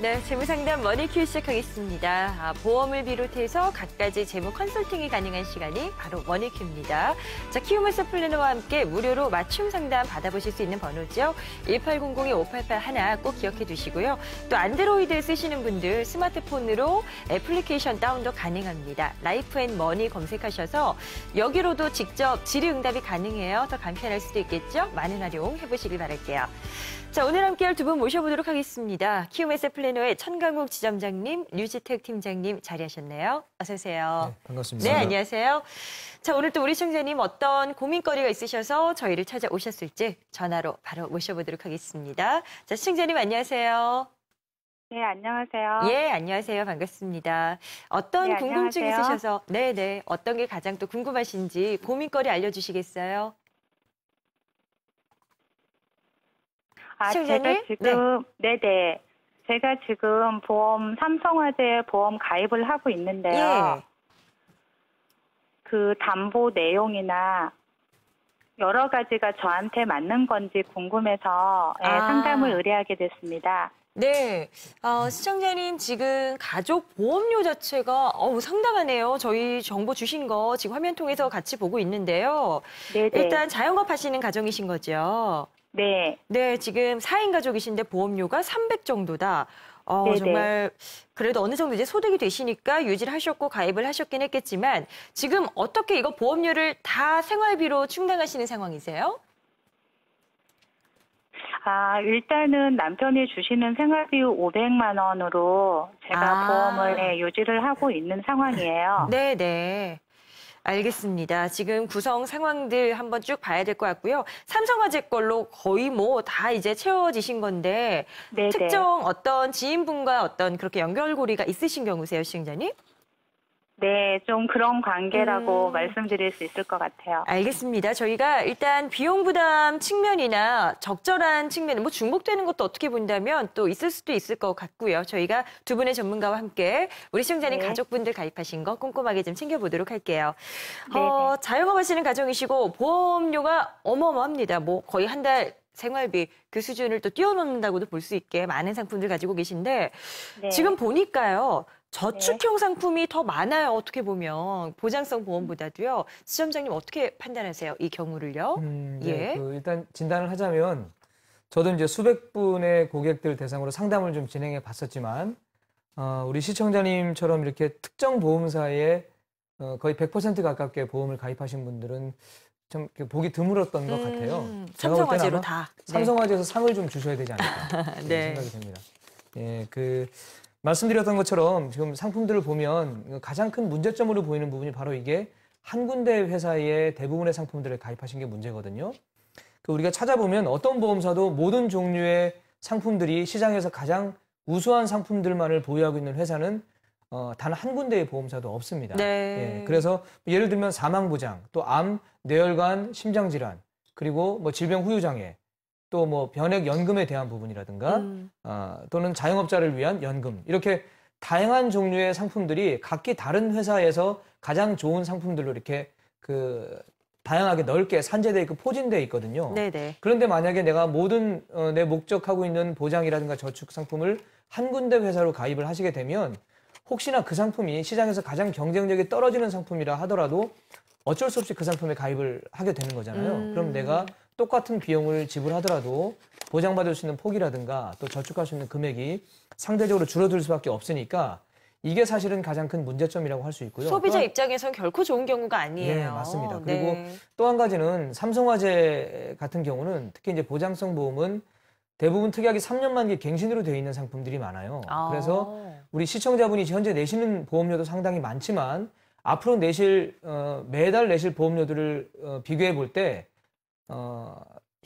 네, 재무상담 머니큐 시작하겠습니다. 보험을 비롯해서 갖가지 재무 컨설팅이 가능한 시간이 바로 머니큐입니다. 자, 키움에서 플래너와 함께 무료로 맞춤 상담 받아보실 수 있는 번호죠. 1800-5881 꼭 기억해 두시고요. 또 안드로이드 쓰시는 분들 스마트폰으로 애플리케이션 다운도 가능합니다. 라이프 앤 머니 검색하셔서 여기로도 직접 질의응답이 가능해요. 더 간편할 수도 있겠죠? 많은 활용해보시길 바랄게요. 자, 오늘 함께할 두 분 모셔보도록 하겠습니다. 키움에서 플래너의 천강욱 지점장님, 류지택 팀장님 자리하셨네요. 어서 오세요. 네, 반갑습니다. 네, 안녕하세요. 자, 오늘 또 우리 시청자님 어떤 고민거리가 있으셔서 저희를 찾아오셨을지 전화로 바로 모셔보도록 하겠습니다. 자, 시청자님 안녕하세요. 네, 안녕하세요. 예, 안녕하세요. 반갑습니다. 어떤 네, 궁금증이 안녕하세요. 있으셔서 네네 어떤 게 가장 또 궁금하신지 고민거리 알려주시겠어요? 제가 시청자님? 지금, 네네. 제가 지금 삼성화재 보험 가입을 하고 있는데요. 예. 그 담보 내용이나 여러 가지가 저한테 맞는 건지 궁금해서 상담을 의뢰하게 됐습니다. 네, 시청자님 지금 가족 보험료 자체가 상당하네요. 저희 정보 주신 거 지금 화면 통해서 같이 보고 있는데요. 네네. 일단 자영업 하시는 가정이신 거죠? 네. 네, 지금 4인 가족이신데 보험료가 300 정도다. 네네. 정말 그래도 어느 정도 이제 소득이 되시니까 유지를 하셨고 가입을 하셨긴 했겠지만 지금 어떻게 이거 보험료를 다 생활비로 충당하시는 상황이세요? 일단은 남편이 주시는 생활비 500만 원으로 제가 보험을 유지를 하고 있는 상황이에요. 네네. 알겠습니다. 지금 구성 상황들 한번 쭉 봐야 될 것 같고요. 삼성화재 걸로 거의 뭐 다 이제 채워지신 건데 네네. 특정 어떤 지인분과 어떤 그렇게 연결고리가 있으신 경우세요, 시청자님? 네, 좀 그런 관계라고 말씀드릴 수 있을 것 같아요. 알겠습니다. 저희가 일단 비용 부담 측면이나 적절한 측면, 뭐 중복되는 것도 어떻게 본다면 또 있을 수도 있을 것 같고요. 저희가 두 분의 전문가와 함께 우리 시청자님 네. 가족분들 가입하신 거 꼼꼼하게 좀 챙겨보도록 할게요. 네네. 자영업 하시는 가정이시고 보험료가 어마어마합니다. 뭐 거의 한 달 생활비 그 수준을 또 뛰어넘는다고도 볼 수 있게 많은 상품들 가지고 계신데 네. 지금 보니까요. 저축형 상품이 더 많아요. 어떻게 보면 보장성 보험보다도요. 지점장님 어떻게 판단하세요? 이 경우를요? 네, 일단 진단을 하자면 저도 이제 수백 분의 고객들 대상으로 상담을 좀 진행해 봤었지만 우리 시청자님처럼 이렇게 특정 보험사에 거의 100% 가깝게 보험을 가입하신 분들은 좀 보기 드물었던 것 같아요. 삼성화재로 다. 삼성화재에서 상을 좀 주셔야 되지 않을까 네. 생각이 듭니다. 예, 말씀드렸던 것처럼 지금 상품들을 보면 가장 큰 문제점으로 보이는 부분이 바로 이게 한 군데 회사의 대부분의 상품들을 가입하신 게 문제거든요. 우리가 찾아보면 어떤 보험사도 모든 종류의 상품들이 시장에서 가장 우수한 상품들만을 보유하고 있는 회사는 단 한 군데의 보험사도 없습니다. 네. 예, 그래서 예를 들면 사망보장, 또 암, 뇌혈관, 심장질환, 그리고 뭐 질병 후유장애, 또 뭐 변액연금에 대한 부분이라든가 또는 자영업자를 위한 연금, 이렇게 다양한 종류의 상품들이 각기 다른 회사에서 가장 좋은 상품들로 이렇게 다양하게 넓게 산재되어 있고 포진되어 있거든요. 네네. 그런데 만약에 내가 모든 내 목적하고 있는 보장이라든가 저축 상품을 한 군데 회사로 가입을 하시게 되면 혹시나 그 상품이 시장에서 가장 경쟁력이 떨어지는 상품이라 하더라도 어쩔 수 없이 그 상품에 가입을 하게 되는 거잖아요. 그럼 내가 똑같은 비용을 지불하더라도 보장받을 수 있는 폭이라든가 또 저축할 수 있는 금액이 상대적으로 줄어들 수밖에 없으니까 이게 사실은 가장 큰 문제점이라고 할 수 있고요. 소비자 입장에선 결코 좋은 경우가 아니에요. 네, 맞습니다. 네. 그리고 또 한 가지는 삼성화재 같은 경우는 특히 이제 보장성 보험은 대부분 특약이 3년 만기 갱신으로 되어 있는 상품들이 많아요. 그래서 우리 시청자분이 현재 내시는 보험료도 상당히 많지만 앞으로 매달 내실 보험료들을 비교해 볼 때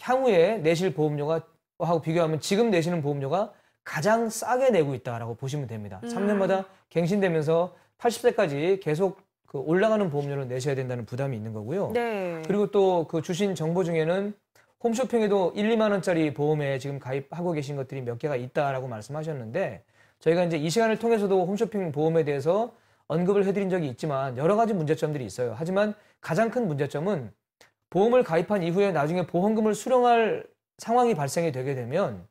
향후에 내실 보험료가 하고 비교하면 지금 내시는 보험료가 가장 싸게 내고 있다라고 보시면 됩니다. 3년마다 갱신되면서 80세까지 계속 올라가는 보험료를 내셔야 된다는 부담이 있는 거고요. 네. 그리고 또 주신 정보 중에는 홈쇼핑에도 1, 2만 원짜리 보험에 지금 가입하고 계신 것들이 몇 개가 있다라고 말씀하셨는데 저희가 이제 이 시간을 통해서도 홈쇼핑 보험에 대해서 언급을 해드린 적이 있지만 여러 가지 문제점들이 있어요. 하지만 가장 큰 문제점은 보험을 가입한 이후에 나중에 보험금을 수령할 상황이 발생이 되게 되면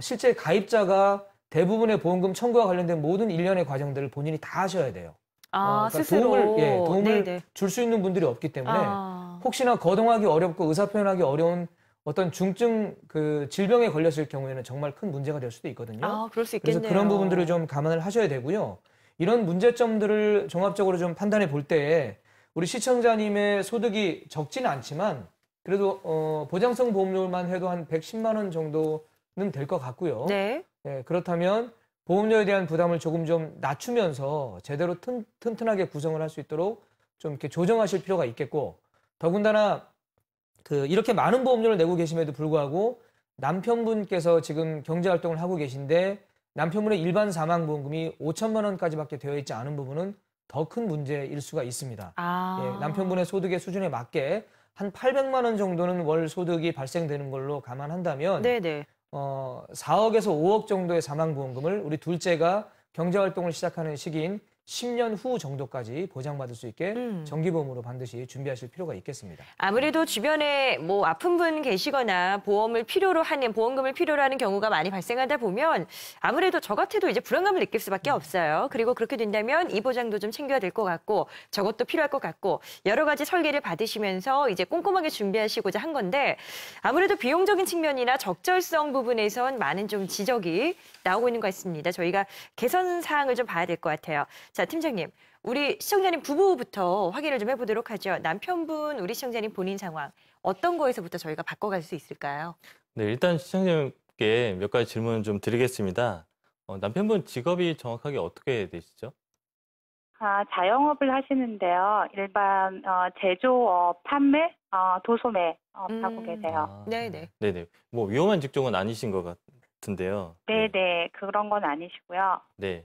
실제 가입자가 대부분의 보험금 청구와 관련된 모든 일련의 과정들을 본인이 다 하셔야 돼요. 아, 그러니까 스스로. 도움을 네네. 줄 수 있는 분들이 없기 때문에 아. 혹시나 거동하기 어렵고 의사 표현하기 어려운 어떤 중증 그 질병에 걸렸을 경우에는 정말 큰 문제가 될 수도 있거든요. 아, 그럴 수 그래서 있겠네요. 그런 부분들을 좀 감안을 하셔야 되고요. 이런 문제점들을 종합적으로 좀 판단해 볼 때에 우리 시청자님의 소득이 적지는 않지만 그래도 보장성 보험료만 해도 한 110만 원 정도는 될 것 같고요. 네. 예, 그렇다면 보험료에 대한 부담을 조금 좀 낮추면서 제대로 튼튼하게 구성을 할 수 있도록 좀 이렇게 조정하실 필요가 있겠고, 더군다나 이렇게 많은 보험료를 내고 계심에도 불구하고 남편분께서 지금 경제활동을 하고 계신데 남편분의 일반 사망보험금이 5천만 원까지밖에 되어 있지 않은 부분은 더 큰 문제일 수가 있습니다. 아. 예, 남편분의 소득의 수준에 맞게 한 800만 원 정도는 월 소득이 발생되는 걸로 감안한다면 네네. 4억에서 5억 정도의 사망보험금을 우리 둘째가 경제활동을 시작하는 시기인 10년 후 정도까지 보장받을 수 있게 정기보험으로 반드시 준비하실 필요가 있겠습니다. 아무래도 주변에 뭐 아픈 분 계시거나 보험금을 필요로 하는 경우가 많이 발생하다 보면 아무래도 저 같아도 이제 불안감을 느낄 수밖에 없어요. 그리고 그렇게 된다면 이 보장도 좀 챙겨야 될 것 같고 저것도 필요할 것 같고 여러 가지 설계를 받으시면서 이제 꼼꼼하게 준비하시고자 한 건데 아무래도 비용적인 측면이나 적절성 부분에선 많은 좀 지적이 나오고 있는 것 같습니다. 저희가 개선 사항을 좀 봐야 될 것 같아요. 자, 팀장님. 우리 시청자님 부부부터 확인을 좀 해보도록 하죠. 남편분, 우리 시청자님 본인 상황 어떤 거에서부터 저희가 바꿔갈 수 있을까요? 네, 일단 시청자님께 몇 가지 질문 좀 드리겠습니다. 남편분 직업이 정확하게 어떻게 되시죠? 자영업을 하시는데요. 일반 제조업, 판매, 도소매 하고 계세요. 네네. 네네. 뭐 위험한 직종은 아니신 것 같은데요. 네네, 그런 건 아니시고요. 네.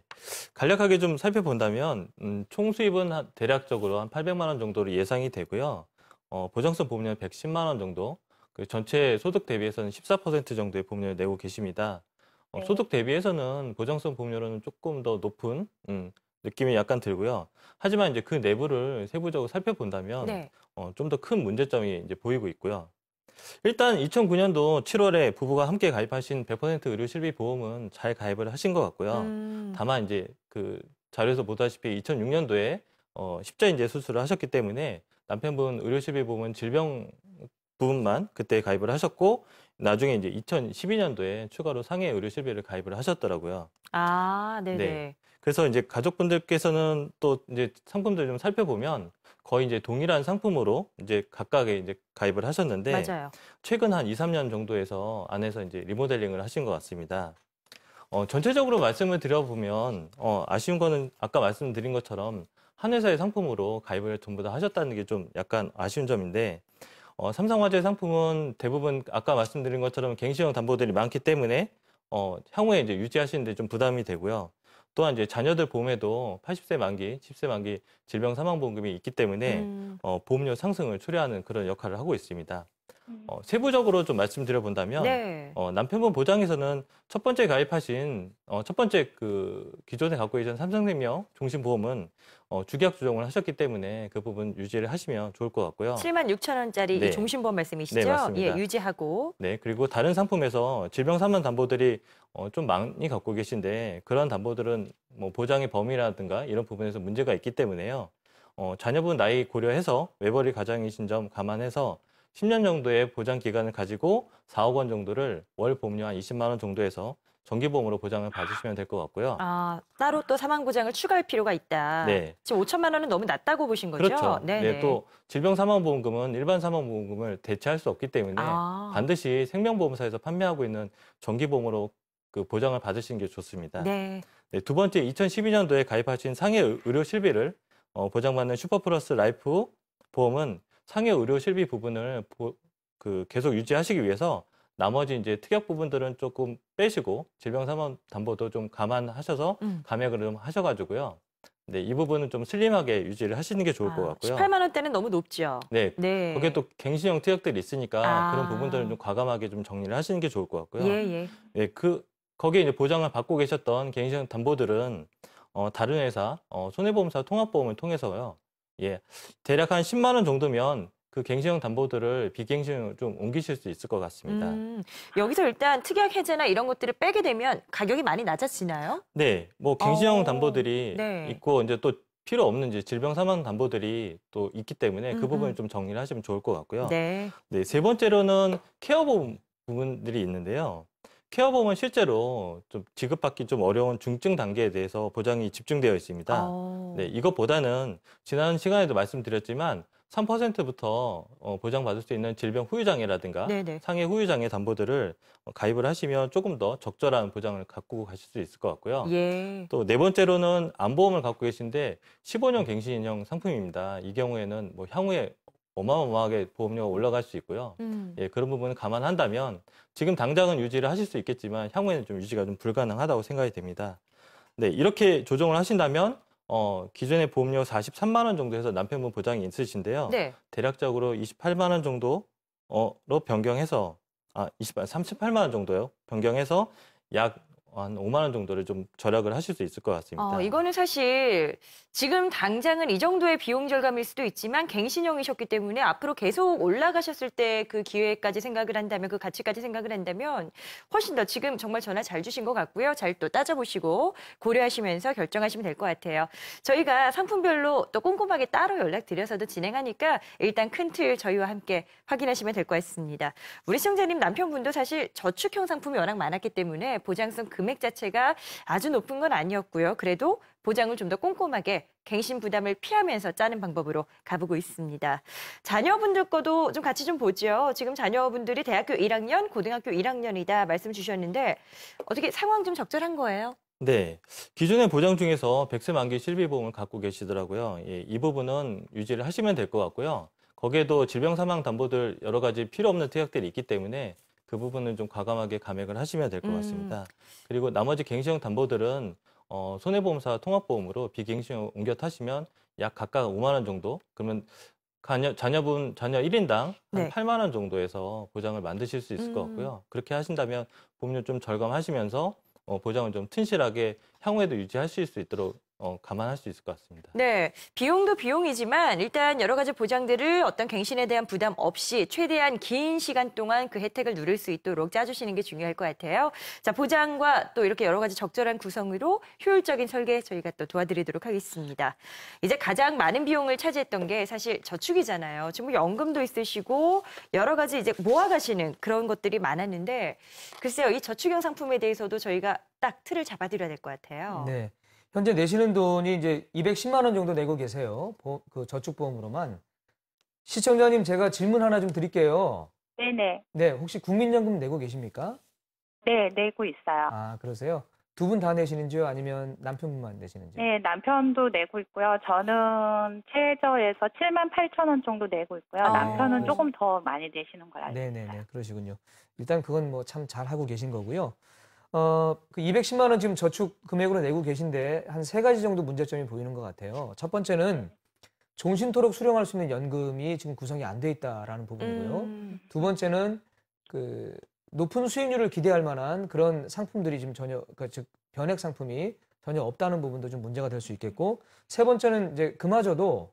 간략하게 좀 살펴본다면 총 수입은 대략적으로 한 800만 원 정도로 예상이 되고요. 보장성 보험료는 110만 원 정도, 그 전체 소득 대비해서는 14% 정도의 보험료를 내고 계십니다. 네. 소득 대비해서는 보장성 보험료는 조금 더 높은 느낌이 약간 들고요. 하지만 이제 그 내부를 세부적으로 살펴본다면 네. 좀 더 큰 문제점이 이제 보이고 있고요. 일단 2009년도 7월에 부부가 함께 가입하신 100% 의료 실비 보험은 잘 가입을 하신 것 같고요. 다만 이제 그 자료에서 보다시피 2006년도에 십자인대 수술을 하셨기 때문에 남편분 의료 실비 보험은 질병 부분만 그때 가입을 하셨고 나중에 이제 2012년도에 추가로 상해 의료 실비를 가입을 하셨더라고요. 아, 네네. 네. 그래서 이제 가족분들께서는 또 이제 상품들 좀 살펴보면 거의 이제 동일한 상품으로 이제 각각의 이제 가입을 하셨는데 맞아요. 최근 한 2, 3년 정도에서 안에서 이제 리모델링을 하신 것 같습니다. 전체적으로 말씀을 드려보면 아쉬운 거는 아까 말씀드린 것처럼 한 회사의 상품으로 가입을 전부 다 하셨다는 게 좀 약간 아쉬운 점인데 삼성화재 상품은 대부분 아까 말씀드린 것처럼 갱신형 담보들이 많기 때문에 향후에 이제 유지하시는데 좀 부담이 되고요. 또한 이제 자녀들 보험에도 80세 만기, 10세 만기 질병 사망보험금이 있기 때문에 보험료 상승을 초래하는 그런 역할을 하고 있습니다. 세부적으로 좀 말씀드려 본다면 네. 남편분 보장에서는 첫 번째 가입하신 첫 번째 그 기존에 갖고 계신 삼성생명 종신보험은 주기약 조정을 하셨기 때문에 그 부분 유지를 하시면 좋을 것 같고요. 76,000원짜리 네. 이 종신보험 말씀이시죠? 네, 맞습니다. 예, 유지하고. 네, 그리고 다른 상품에서 질병 사망 담보들이 좀 많이 갖고 계신데 그런 담보들은 뭐 보장의 범위라든가 이런 부분에서 문제가 있기 때문에요. 자녀분 나이 고려해서 외벌이 가장이신 점 감안해서 10년 정도의 보장 기간을 가지고 4억 원 정도를 월 보험료 한 20만 원 정도에서 정기보험으로 보장을 받으시면 될 것 같고요. 아, 따로 또 사망보장을 추가할 필요가 있다. 네. 지금 5천만 원은 너무 낮다고 보신 거죠? 그렇죠. 네네. 네, 또 질병 사망보험금은 일반 사망보험금을 대체할 수 없기 때문에 반드시 생명보험사에서 판매하고 있는 정기보험으로 그 보장을 받으시는 게 좋습니다. 네. 네, 두 번째 2012년도에 가입하신 상해 의료 실비를 보장받는 슈퍼플러스 라이프 보험은 상해 의료 실비 부분을 계속 유지하시기 위해서 나머지 이제 특약 부분들은 조금 빼시고 질병 사망 담보도 좀 감안하셔서 감액을 좀 하셔가지고요. 네, 이 부분은 좀 슬림하게 유지를 하시는 게 좋을 것 같고요. 18만 원대는 너무 높죠. 네, 네. 거기에 또 갱신형 특약들이 있으니까 그런 부분들은 좀 과감하게 좀 정리를 하시는 게 좋을 것 같고요. 예. 네, 거기에 이제 보장을 받고 계셨던 갱신형 담보들은 다른 회사 손해보험사 통합보험을 통해서요. 예, 대략 한 10만 원 정도면 그 갱신형 담보들을 비갱신형으로 좀 옮기실 수 있을 것 같습니다. 여기서 일단 특약 해제나 이런 것들을 빼게 되면 가격이 많이 낮아지나요? 네, 뭐 갱신형 어, 담보들이 네. 있고 이제 또 필요 없는 이제 질병 사망 담보들이 또 있기 때문에 그 음. 부분을 좀 정리를 하시면 좋을 것 같고요. 네. 네, 세 번째로는 케어 보험 부분들이 있는데요. 케어 보험은 실제로 좀 지급받기 좀 어려운 중증 단계에 대해서 보장이 집중되어 있습니다. 어. 네, 이것보다는 지난 시간에도 말씀드렸지만 3%부터 보장받을 수 있는 질병 후유장애라든가 네네. 상해 후유장애 담보들을 가입을 하시면 조금 더 적절한 보장을 갖고 가실 수 있을 것 같고요. 예. 또 네 번째로는 안보험을 갖고 계신데 15년 갱신형 상품입니다. 이 경우에는 뭐 향후에 어마어마하게 보험료가 올라갈 수 있고요. 예, 그런 부분을 감안한다면 지금 당장은 유지를 하실 수 있겠지만 향후에는 좀 유지가 좀 불가능하다고 생각이 됩니다. 네, 이렇게 조정을 하신다면 기존의 보험료 43만 원 정도 해서 남편분 보장이 있으신데요. 네. 대략적으로 28만 원 정도로 변경해서 38만 원 정도요. 변경해서 약 한 5만 원 정도를 좀 절약을 하실 수 있을 것 같습니다. 이거는 사실 지금 당장은 이 정도의 비용 절감일 수도 있지만 갱신형이셨기 때문에 앞으로 계속 올라가셨을 때 그 기회까지 생각을 한다면 그 가치까지 생각을 한다면 훨씬 더 지금 정말 전화 잘 주신 것 같고요. 잘 또 따져보시고 고려하시면서 결정하시면 될 것 같아요. 저희가 상품별로 또 꼼꼼하게 따로 연락드려서도 진행하니까 일단 큰 틀 저희와 함께 확인하시면 될 것 같습니다. 우리 시청자님 남편분도 사실 저축형 상품이 워낙 많았기 때문에 보장성 금액 자체가 아주 높은 건 아니었고요. 그래도 보장을 좀 더 꼼꼼하게 갱신 부담을 피하면서 짜는 방법으로 가보고 있습니다. 자녀분들 거도 좀 같이 좀 보죠. 지금 자녀분들이 대학교 1학년, 고등학교 1학년이다 말씀 주셨는데 어떻게 상황 좀 적절한 거예요? 네, 기존의 보장 중에서 100세 만기 실비보험을 갖고 계시더라고요. 예, 이 부분은 유지를 하시면 될 것 같고요. 거기에도 질병 사망 담보들 여러 가지 필요 없는 특약들이 있기 때문에 그 부분은 좀 과감하게 감액을 하시면 될 것 같습니다. 그리고 나머지 갱신형 담보들은 손해보험사 통합보험으로 비갱신형 옮겨 타시면 약 각각 5만 원 정도, 그러면 자녀 1인당 한 네. 8만 원 정도에서 보장을 만드실 수 있을 것 같고요. 그렇게 하신다면 보험료 좀 절감하시면서 보장을 좀 튼실하게 향후에도 유지하실 수 있도록 감안할 수 있을 것 같습니다. 네, 비용도 비용이지만 일단 여러 가지 보장들을 어떤 갱신에 대한 부담 없이 최대한 긴 시간 동안 그 혜택을 누릴 수 있도록 짜주시는 게 중요할 것 같아요. 자, 보장과 또 이렇게 여러 가지 적절한 구성으로 효율적인 설계 저희가 또 도와드리도록 하겠습니다. 이제 가장 많은 비용을 차지했던 게 사실 저축이잖아요. 지금 연금도 있으시고 여러 가지 이제 모아가시는 그런 것들이 많았는데 글쎄요, 이 저축형 상품에 대해서도 저희가 딱 틀을 잡아드려야 될 것 같아요. 네. 현재 내시는 돈이 이제 210만 원 정도 내고 계세요. 그 저축보험으로만. 시청자님, 제가 질문 하나 좀 드릴게요. 네네. 네, 혹시 국민연금 내고 계십니까? 네, 내고 있어요. 아, 그러세요? 두 분 다 내시는지요? 아니면 남편분만 내시는지요? 네, 남편도 내고 있고요. 저는 최저에서 7만 8천 원 정도 내고 있고요. 남편은 조금 더 많이 내시는 걸 알고 있어요. 네네네, 그러시군요. 일단 그건 뭐 참 잘하고 계신 거고요. 그 210만 원 지금 저축 금액으로 내고 계신데 한 세 가지 정도 문제점이 보이는 것 같아요. 첫 번째는 종신토록 수령할 수 있는 연금이 지금 구성이 안 돼 있다라는 부분이고요. 두 번째는 그 높은 수익률을 기대할 만한 그런 상품들이 지금 전혀, 즉 변액 상품이 전혀 없다는 부분도 좀 문제가 될 수 있겠고, 세 번째는 이제 그마저도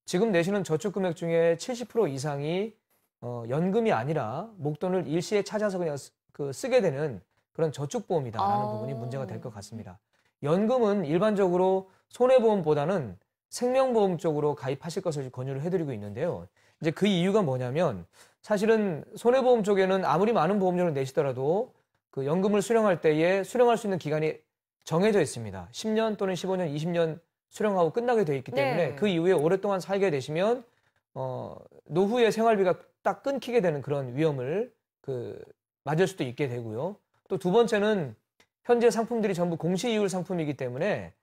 지금 내시는 저축 금액 중에 70% 이상이 연금이 아니라 목돈을 일시에 찾아서 그냥 쓰게 되는 그런 저축보험이다라는 부분이 문제가 될 것 같습니다. 연금은 일반적으로 손해보험보다는 생명보험 쪽으로 가입하실 것을 권유를 해드리고 있는데요. 이제 그 이유가 뭐냐면 사실은 손해보험 쪽에는 아무리 많은 보험료를 내시더라도 그 연금을 수령할 때에 수령할 수 있는 기간이 정해져 있습니다. 10년 또는 15년, 20년 수령하고 끝나게 돼 있기 때문에 네. 그 이후에 오랫동안 살게 되시면 노후의 생활비가 딱 끊기게 되는 그런 위험을 맞을 수도 있게 되고요. 또 두 번째는 현재 상품들이 전부 공시이율 상품이기 때문에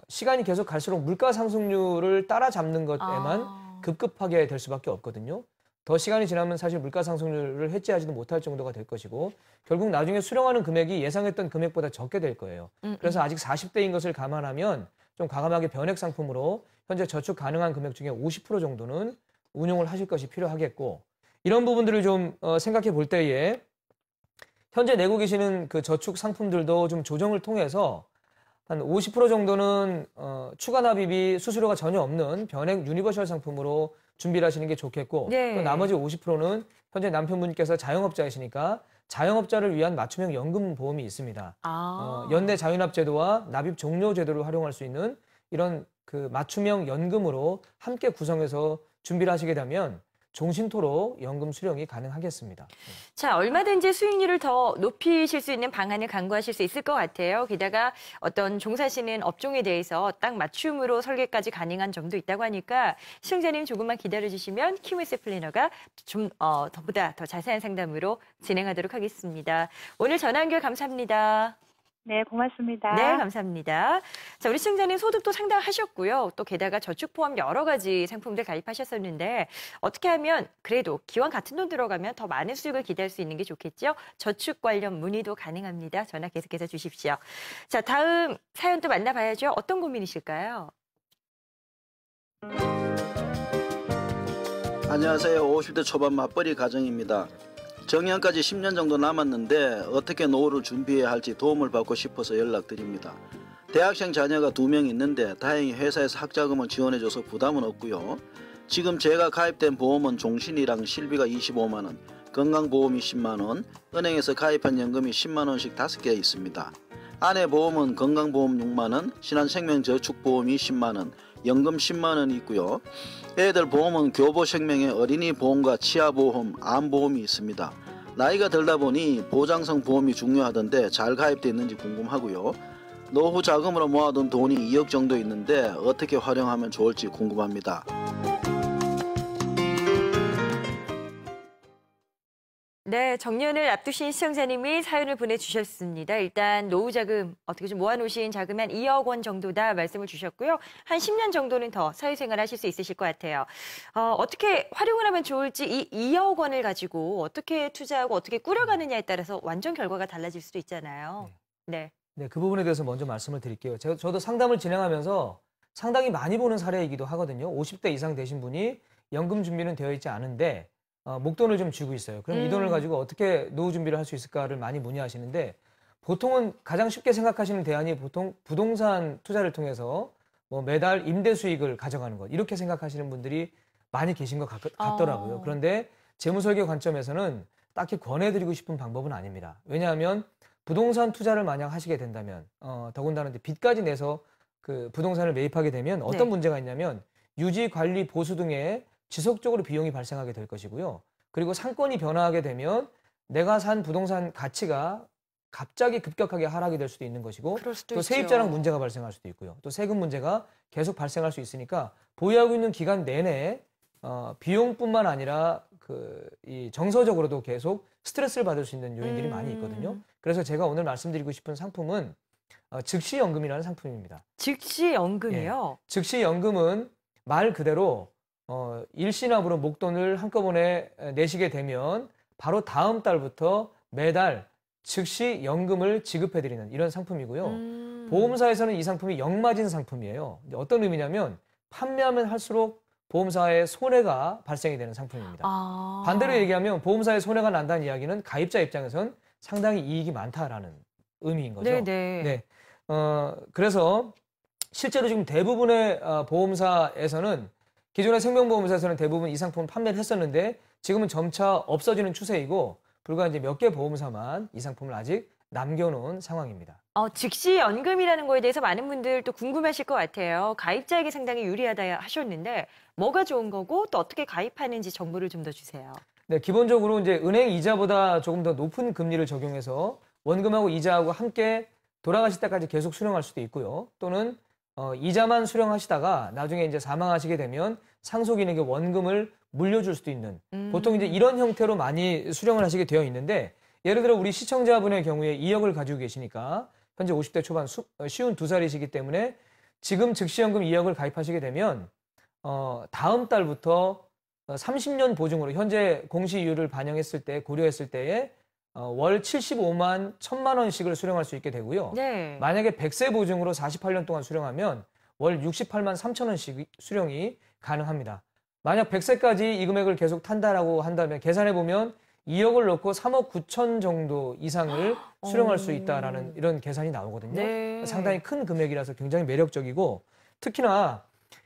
시간이 계속 갈수록 물가 상승률을 따라잡는 것에만 급급하게 될 수밖에 없거든요. 더 시간이 지나면 사실 물가 상승률을 해지하지도 못할 정도가 될 것이고 결국 나중에 수령하는 금액이 예상했던 금액보다 적게 될 거예요. 그래서 아직 40대인 것을 감안하면 좀 과감하게 변액 상품으로 현재 저축 가능한 금액 중에 50% 정도는 운용을 하실 것이 필요하겠고, 이런 부분들을 좀 생각해 볼 때에 현재 내고 계시는 그 저축 상품들도 좀 조정을 통해서 한 50% 정도는 추가 납입이 수수료가 전혀 없는 변액 유니버셜 상품으로 준비를 하시는 게 좋겠고 네. 또 나머지 50%는 현재 남편분께서 자영업자이시니까 자영업자를 위한 맞춤형 연금 보험이 있습니다. 연내 자유납 제도와 납입 종료 제도를 활용할 수 있는 이런 그 맞춤형 연금으로 함께 구성해서 준비를 하시게 되면 종신토록 연금 수령이 가능하겠습니다. 자, 얼마든지 수익률을 더 높이실 수 있는 방안을 강구하실 수 있을 것 같아요. 게다가 어떤 종사하시는 업종에 대해서 딱 맞춤으로 설계까지 가능한 점도 있다고 하니까 시청자님 조금만 기다려주시면 키움에셋 플래너가 좀 보다 더 자세한 상담으로 진행하도록 하겠습니다. 오늘 전화 연결 감사합니다. 네, 고맙습니다. 네, 감사합니다. 자, 우리 시청자님 소득도 상당하셨고요. 또 게다가 저축 포함 여러 가지 상품들 가입하셨었는데 어떻게 하면 그래도 기왕 같은 돈 들어가면 더 많은 수익을 기대할 수 있는 게 좋겠죠? 저축 관련 문의도 가능합니다. 전화 계속해서 주십시오. 자, 다음 사연 또 만나봐야죠. 어떤 고민이실까요? 안녕하세요. 50대 초반 맞벌이 가정입니다. 정년까지 10년 정도 남았는데 어떻게 노후를 준비해야 할지 도움을 받고 싶어서 연락드립니다. 대학생 자녀가 2명 있는데 다행히 회사에서 학자금을 지원해줘서 부담은 없고요. 지금 제가 가입된 보험은 종신이랑 실비가 25만 원, 건강보험이 10만 원, 은행에서 가입한 연금이 10만 원씩 5개 있습니다. 아내 보험은 건강보험 6만 원, 신한생명저축보험이 10만 원, 연금 10만 원이 있고요. 애들 보험은 교보생명의 어린이 보험과 치아보험, 암보험이 있습니다. 나이가 들다 보니 보장성 보험이 중요하던데 잘 가입되어 있는지 궁금하고요. 노후 자금으로 모아둔 돈이 2억 정도 있는데 어떻게 활용하면 좋을지 궁금합니다. 네, 정년을 앞두신 시청자님이 사연을 보내주셨습니다. 일단 노후자금, 어떻게 좀 모아놓으신 자금이 한 2억 원 정도다 말씀을 주셨고요. 한 10년 정도는 더 사회생활 하실 수 있으실 것 같아요. 어떻게 활용을 하면 좋을지 이 2억 원을 가지고 어떻게 투자하고 어떻게 꾸려가느냐에 따라서 완전 결과가 달라질 수도 있잖아요. 네. 네, 그 부분에 대해서 먼저 말씀을 드릴게요. 저도 상담을 진행하면서 상당히 많이 보는 사례이기도 하거든요. 50대 이상 되신 분이 연금 준비는 되어 있지 않은데 목돈을 좀 쥐고 있어요. 그럼 이 돈을 가지고 어떻게 노후 준비를 할 수 있을까를 많이 문의하시는데 보통은 가장 쉽게 생각하시는 대안이 보통 부동산 투자를 통해서 뭐 매달 임대 수익을 가져가는 것 이렇게 생각하시는 분들이 많이 계신 것 같더라고요. 그런데 재무설계 관점에서는 딱히 권해드리고 싶은 방법은 아닙니다. 왜냐하면 부동산 투자를 만약 하시게 된다면 더군다나 빚까지 내서 그 부동산을 매입하게 되면 어떤 문제가 있냐면 유지, 관리, 보수 등의 지속적으로 비용이 발생하게 될 것이고요. 그리고 상권이 변화하게 되면 내가 산 부동산 가치가 갑자기 급격하게 하락이 될 수도 있는 것이고 또 세입자랑 문제가 발생할 수도 있고요. 또 세금 문제가 계속 발생할 수 있으니까 보유하고 있는 기간 내내 비용뿐만 아니라 이 정서적으로도 계속 스트레스를 받을 수 있는 요인들이 많이 있거든요. 그래서 제가 오늘 말씀드리고 싶은 상품은 즉시연금이라는 상품입니다. 즉시연금이요? 예. 즉시연금은 말 그대로 일시납으로 목돈을 한꺼번에 내시게 되면 바로 다음 달부터 매달 즉시 연금을 지급해드리는 이런 상품이고요. 보험사에서는 이 상품이 역마진 상품이에요. 어떤 의미냐면 판매하면 할수록 보험사에 손해가 발생이 되는 상품입니다. 반대로 얘기하면 보험사에 손해가 난다는 이야기는 가입자 입장에선 상당히 이익이 많다라는 의미인 거죠. 네네. 네. 그래서 실제로 지금 대부분의 보험사에서는 기존의 생명보험사에서는 대부분 이 상품을 판매를 했었는데 지금은 점차 없어지는 추세이고 불과 이제 몇 개 보험사만 이 상품을 아직 남겨놓은 상황입니다. 즉시연금이라는 거에 대해서 많은 분들 또 궁금하실 것 같아요. 가입자에게 상당히 유리하다 하셨는데 뭐가 좋은 거고 또 어떻게 가입하는지 정보를 좀 더 주세요. 네, 기본적으로 이제 은행 이자보다 조금 더 높은 금리를 적용해서 원금하고 이자하고 함께 돌아가실 때까지 계속 수령할 수도 있고요. 또는 이자만 수령하시다가 나중에 이제 사망하시게 되면 상속인에게 원금을 물려줄 수도 있는 보통 이제 이런 형태로 많이 수령을 하시게 되어 있는데 예를 들어 우리 시청자분의 경우에 2억을 가지고 계시니까 현재 50대 초반 52살이시기 때문에 지금 즉시연금 2억을 가입하시게 되면 다음 달부터 30년 보증으로 현재 공시이율을 반영했을 때 고려했을 때에 월 75만 1,000만 원씩을 수령할 수 있게 되고요. 네. 만약에 100세 보증으로 48년 동안 수령하면 월 68만 3천 원씩 수령이 가능합니다. 만약 100세까지 이 금액을 계속 탄다라고 한다면 계산해 보면 2억을 넣고 3억 9천 정도 이상을 수령할 수 있다라는 이런 계산이 나오거든요. 네. 상당히 큰 금액이라서 굉장히 매력적이고 특히나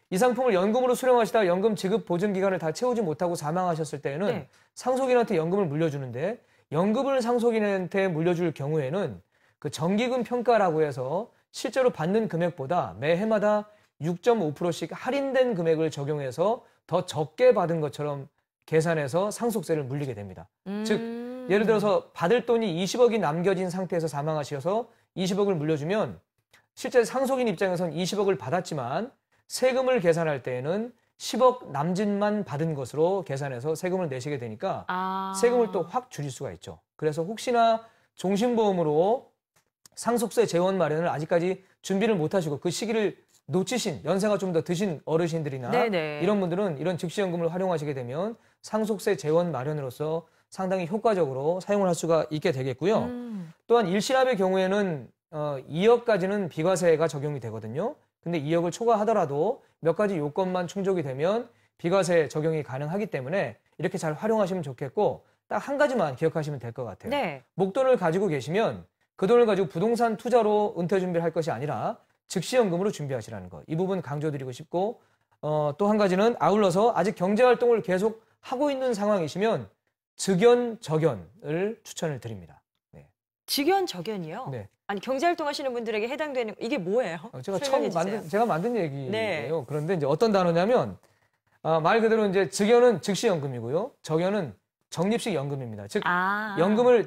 이 상품을 연금으로 수령하시다가 연금 지급 보증 기간을 다 채우지 못하고 사망하셨을 때에는 네. 상속인한테 연금을 물려주는데 연금을 상속인한테 물려줄 경우에는 그 정기금 평가라고 해서 실제로 받는 금액보다 매해마다 6.5%씩 할인된 금액을 적용해서 더 적게 받은 것처럼 계산해서 상속세를 물리게 됩니다. 즉 예를 들어서 받을 돈이 20억이 남겨진 상태에서 사망하셔서 20억을 물려주면 실제 상속인 입장에서는 20억을 받았지만 세금을 계산할 때에는 10억 남짓만 받은 것으로 계산해서 세금을 내시게 되니까 세금을 또 확 줄일 수가 있죠. 그래서 혹시나 종신보험으로 상속세 재원 마련을 아직까지 준비를 못 하시고 그 시기를 놓치신 연세가 좀 더 드신 어르신들이나 네네. 이런 분들은 이런 즉시연금을 활용하시게 되면 상속세 재원 마련으로서 상당히 효과적으로 사용을 할 수가 있게 되겠고요. 또한 일시납의 경우에는 2억까지는 비과세가 적용이 되거든요. 근데 2억을 초과하더라도 몇 가지 요건만 충족이 되면 비과세 적용이 가능하기 때문에 이렇게 잘 활용하시면 좋겠고 딱 한 가지만 기억하시면 될 것 같아요. 네. 목돈을 가지고 계시면 그 돈을 가지고 부동산 투자로 은퇴 준비를 할 것이 아니라 즉시연금으로 준비하시라는 것. 이 부분 강조드리고 싶고 또 한 가지는 아울러서 아직 경제활동을 계속 하고 있는 상황이시면 즉연적연을 추천을 드립니다. 네. 직연적연이요? 네. 아니 경제활동 하시는 분들에게 해당되는 이게 뭐예요? 제가 설명해 처음 주세요. 제가 만든 얘기예요. 네. 그런데 이제 어떤 단어냐면 말 그대로 이제 즉연은 즉시연금이고요. 적연은 적립식 연금입니다. 즉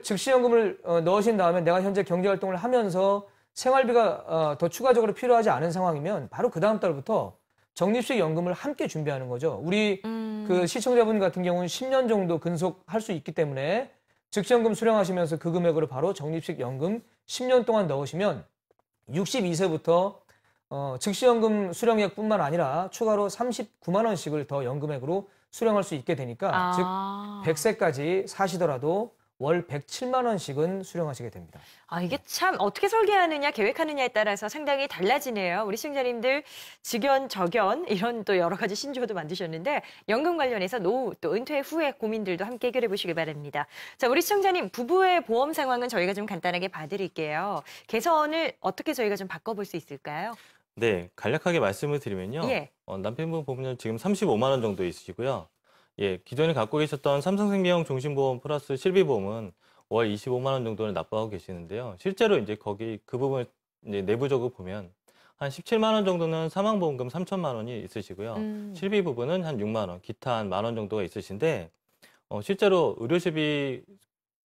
즉시연금을 넣으신 다음에 내가 현재 경제활동을 하면서 생활비가 더 추가적으로 필요하지 않은 상황이면 바로 그 다음 달부터 적립식 연금을 함께 준비하는 거죠. 우리 그 시청자분 같은 경우는 10년 정도 근속할 수 있기 때문에 즉시연금 수령하시면서 그 금액으로 바로 적립식 연금 10년 동안 넣으시면 62세부터 즉시연금 수령액뿐만 아니라 추가로 39만 원씩을 더 연금액으로 수령할 수 있게 되니까 즉 100세까지 사시더라도 월 107만 원씩은 수령하시게 됩니다. 이게 참 어떻게 설계하느냐, 계획하느냐에 따라서 상당히 달라지네요. 우리 시청자님들 직연, 적연 이런 또 여러 가지 신조어도 만드셨는데 연금 관련해서 노후 또 은퇴 후의 고민들도 함께 해결해 보시길 바랍니다. 자, 우리 시청자님 부부의 보험 상황은 저희가 좀 간단하게 봐드릴게요. 개선을 어떻게 저희가 좀 바꿔볼 수 있을까요? 네, 간략하게 말씀을 드리면요. 예. 남편분 보면 지금 35만 원 정도 있으시고요. 예, 기존에 갖고 계셨던 삼성생명 종신보험 플러스 실비보험은 월 25만 원 정도를 납부하고 계시는데요. 실제로 이제 거기 그 부분을 이제 내부적으로 보면 한 17만 원 정도는 사망보험금 3천만 원이 있으시고요. 실비 부분은 한 6만 원, 기타 한 만 원 정도가 있으신데 실제로 의료실비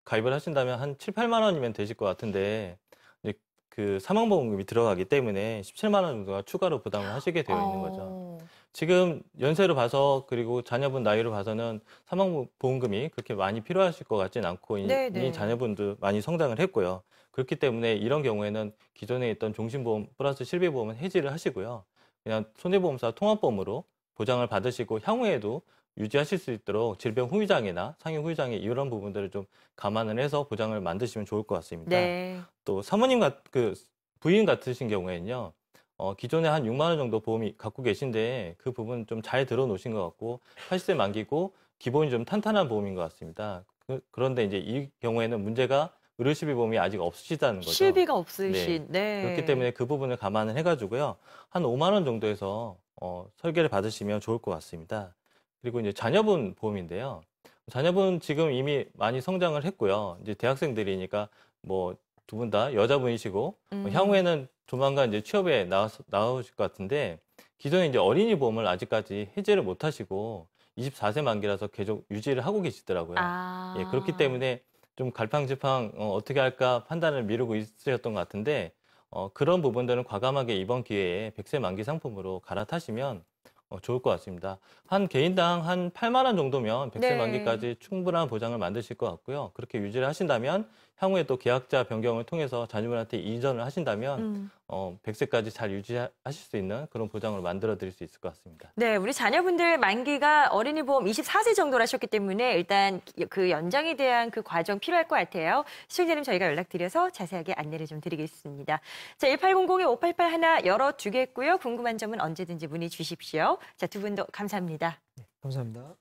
가입을 하신다면 한 7, 8만 원이면 되실 것 같은데 이제 그 사망보험금이 들어가기 때문에 17만 원 정도가 추가로 부담을 하시게 되어 있는 거죠. 지금 연세로 봐서 그리고 자녀분 나이로 봐서는 사망보험금이 그렇게 많이 필요하실 것 같지는 않고 이미 자녀분도 많이 성장을 했고요. 그렇기 때문에 이런 경우에는 기존에 있던 종신보험 플러스 실비보험은 해지를 하시고요. 그냥 손해보험사 통합보험으로 보장을 받으시고 향후에도 유지하실 수 있도록 질병 후유장애나 상해 후유장애 이런 부분들을 좀 감안을 해서 보장을 만드시면 좋을 것 같습니다. 네. 또 사모님 부인 같으신 경우에는요. 기존에 한 6만 원 정도 보험이 갖고 계신데 그 부분 좀 잘 들어놓으신 것 같고 80세 만기고 기본이 좀 탄탄한 보험인 것 같습니다. 그런데 이제 이 경우에는 문제가 의료실비 보험이 아직 없으시다는 거죠. 실비가 없으신. 네. 그렇기 때문에 그 부분을 감안을 해가지고요. 한 5만 원 정도에서 설계를 받으시면 좋을 것 같습니다. 그리고 이제 자녀분 보험인데요. 자녀분 지금 이미 많이 성장을 했고요. 이제 대학생들이니까 뭐 두 분 다 여자분이시고 향후에는 조만간 이제 취업에 나오실 것 같은데 기존에 이제 어린이 보험을 아직까지 해제를 못 하시고 24세 만기라서 계속 유지를 하고 계시더라고요. 예, 그렇기 때문에 좀 갈팡질팡 어떻게 할까 판단을 미루고 있으셨던 것 같은데 그런 부분들은 과감하게 이번 기회에 100세 만기 상품으로 갈아타시면 좋을 것 같습니다. 한 개인당 한 8만 원 정도면 100세 만기까지 충분한 보장을 만드실 것 같고요. 그렇게 유지를 하신다면 향후에 또 계약자 변경을 통해서 자녀분한테 이전을 하신다면 100세까지 잘 유지하실 수 있는 그런 보장을 만들어 드릴 수 있을 것 같습니다. 네, 우리 자녀분들 만기가 어린이 보험 24세 정도로 하셨기 때문에 일단 그 연장에 대한 그 과정 필요할 것 같아요. 시청자님 저희가 연락드려서 자세하게 안내를 좀 드리겠습니다. 자, 1800-5888 하나 열어두겠고요. 궁금한 점은 언제든지 문의 주십시오. 자, 두 분도 감사합니다. 네, 감사합니다.